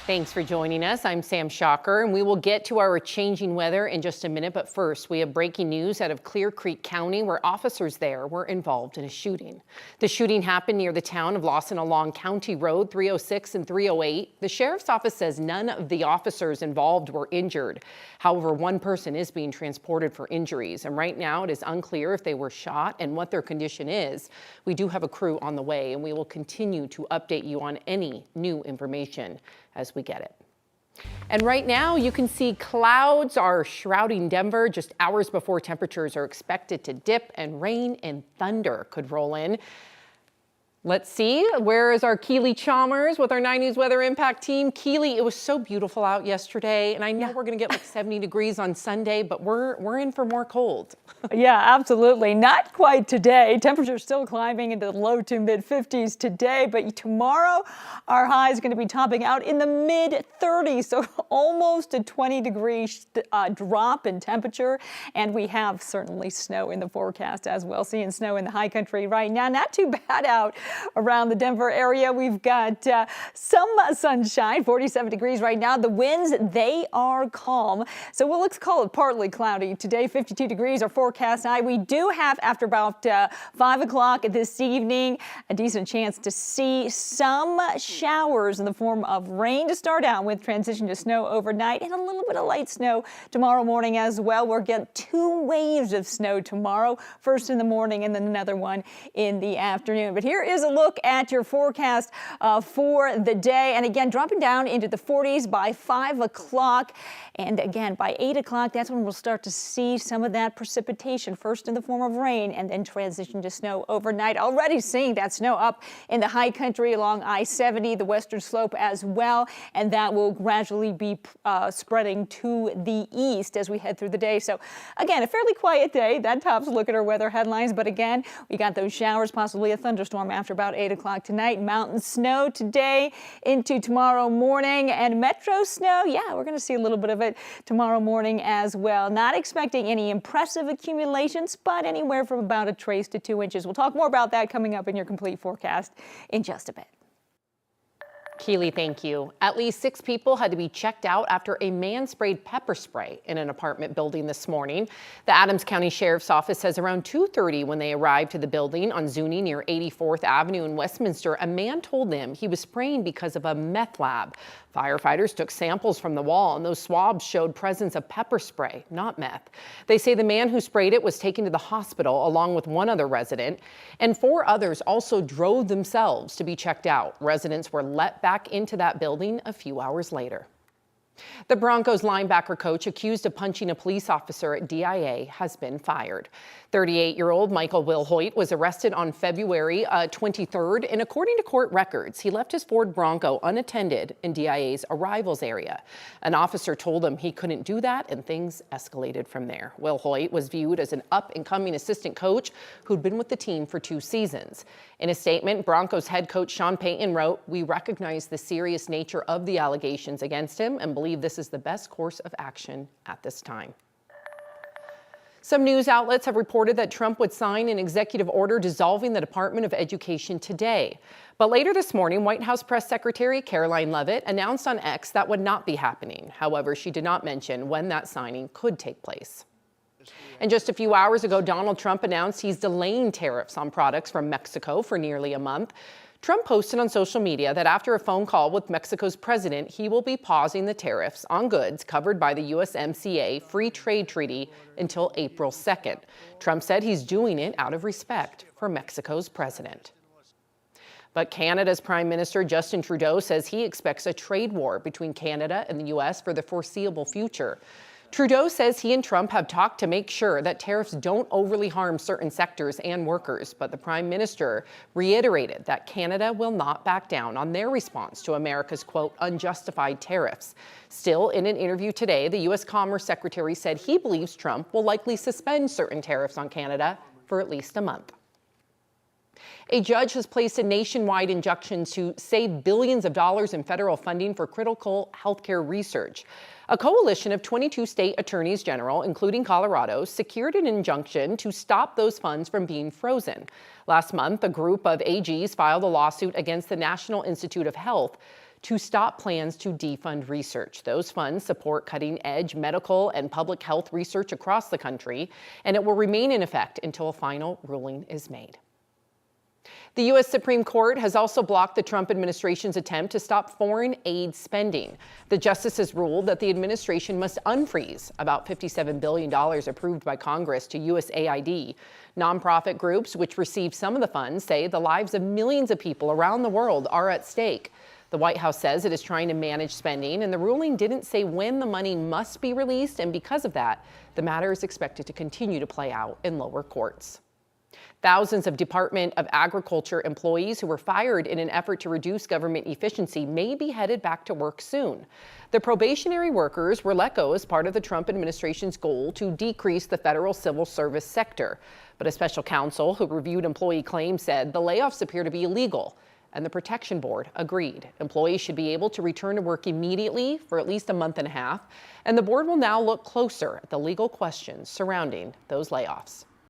Thanks for joining us. I'm Sam Shocker, and we will get to our changing weather in just a minute. But first, we have breaking news out of Clear Creek County, where officers there were involved in a shooting. The shooting happened near the town of Lawson along County Road 306 and 308. The sheriff's office says none of the officers involved were injured. However, one person is being transported for injuries, and right now it is unclear if they were shot and what their condition is. We do have a crew on the way, and we will continue to update you on any new information as we get it. And right now you can see clouds are shrouding Denver just hours before temperatures are expected to dip, and rain and thunder could roll in. Let's see, where is our Keely Chalmers with our 9 News Weather Impact team? Keely, it was so beautiful out yesterday, and I know we're gonna get like 70 degrees on Sunday, but we're in for more cold. Yeah, absolutely. Not quite today. Temperatures still climbing into the low to mid 50s today, but tomorrow our high is going to be topping out in the mid 30s, so almost a 20-degree drop in temperature. And we have certainly snow in the forecast as well, seeing snow in the high country right now. Not too bad out around the Denver area. We've got some sunshine, 47 degrees right now. The winds, they are calm. So we'll call it partly cloudy today, 52 degrees our forecast high. We do have, after about 5 o'clock this evening, a decent chance to see some showers in the form of rain to start out with, transition to snow overnight, and a little bit of light snow tomorrow morning as well. We'll get 2 waves of snow tomorrow, first in the morning and then another one in the afternoon. But here is a look at your forecast for the day. And again, dropping down into the 40s by 5 o'clock. And again, by 8 o'clock, that's when we'll start to see some of that precipitation, first in the form of rain and then transition to snow overnight. Already seeing that snow up in the high country along I-70, the western slope as well. And that will gradually be spreading to the east as we head through the day. So again, a fairly quiet day. That tops a look at our weather headlines. But again, we got those showers, possibly a thunderstorm after about 8 o'clock tonight. Mountain snow today into tomorrow morning, and metro snow, yeah, we're going to see a little bit of it tomorrow morning as well. Not expecting any impressive accumulations, but anywhere from about a trace to 2 inches. We'll talk more about that coming up in your complete forecast in just a bit. Keely, thank you. At least 6 people had to be checked out after a man sprayed pepper spray in an apartment building this morning. The Adams County Sheriff's Office says around 2:30 when they arrived to the building on Zuni near 84th Avenue in Westminster, a man told them he was spraying because of a meth lab. Firefighters took samples from the wall, and those swabs showed presence of pepper spray, not meth. They say the man who sprayed it was taken to the hospital along with 1 other resident, and 4 others also drove themselves to be checked out. Residents were let back into that building a few hours later. The Broncos linebacker coach accused of punching a police officer at DIA has been fired. 38-year-old Michael Wilhoit was arrested on February 23rd, and according to court records, he left his Ford Bronco unattended in DIA's arrivals area. An officer told him he couldn't do that, and things escalated from there. Wilhoit was viewed as an up-and-coming assistant coach who'd been with the team for 2 seasons. In a statement, Broncos head coach Sean Payton wrote, "We recognize the serious nature of the allegations against him and believe this is the best course of action at this time." Some news outlets have reported that Trump would sign an executive order dissolving the Department of Education today. But later this morning, White House Press Secretary Caroline Leavitt announced on X that would not be happening. However, she did not mention when that signing could take place. And just a few hours ago, Donald Trump announced he's delaying tariffs on products from Mexico for nearly a month. Trump posted on social media that after a phone call with Mexico's president, he will be pausing the tariffs on goods covered by the USMCA Free Trade Treaty until April 2nd. Trump said he's doing it out of respect for Mexico's president. But Canada's Prime Minister Justin Trudeau says he expects a trade war between Canada and the U.S. for the foreseeable future. Trudeau says he and Trump have talked to make sure that tariffs don't overly harm certain sectors and workers, but the Prime Minister reiterated that Canada will not back down on their response to America's, quote, unjustified tariffs. Still, in an interview today, the U.S. Commerce Secretary said he believes Trump will likely suspend certain tariffs on Canada for at least a month. A judge has placed a nationwide injunction to save billions of dollars in federal funding for critical healthcare research. A coalition of 22 state attorneys general, including Colorado, secured an injunction to stop those funds from being frozen. Last month, a group of AGs filed a lawsuit against the National Institute of Health to stop plans to defund research. Those funds support cutting-edge medical and public health research across the country, and it will remain in effect until a final ruling is made. The U.S. Supreme Court has also blocked the Trump administration's attempt to stop foreign aid spending. The justices ruled that the administration must unfreeze about $57 billion approved by Congress to USAID. Nonprofit groups, which receive some of the funds, say the lives of millions of people around the world are at stake. The White House says it is trying to manage spending, and the ruling didn't say when the money must be released, and because of that, the matter is expected to continue to play out in lower courts. Thousands of Department of Agriculture employees who were fired in an effort to reduce government efficiency may be headed back to work soon. The probationary workers were let go as part of the Trump administration's goal to decrease the federal civil service sector. But a special counsel who reviewed employee claims said the layoffs appear to be illegal, and the Protection Board agreed. Employees should be able to return to work immediately for at least a month and a half, and the board will now look closer at the legal questions surrounding those layoffs.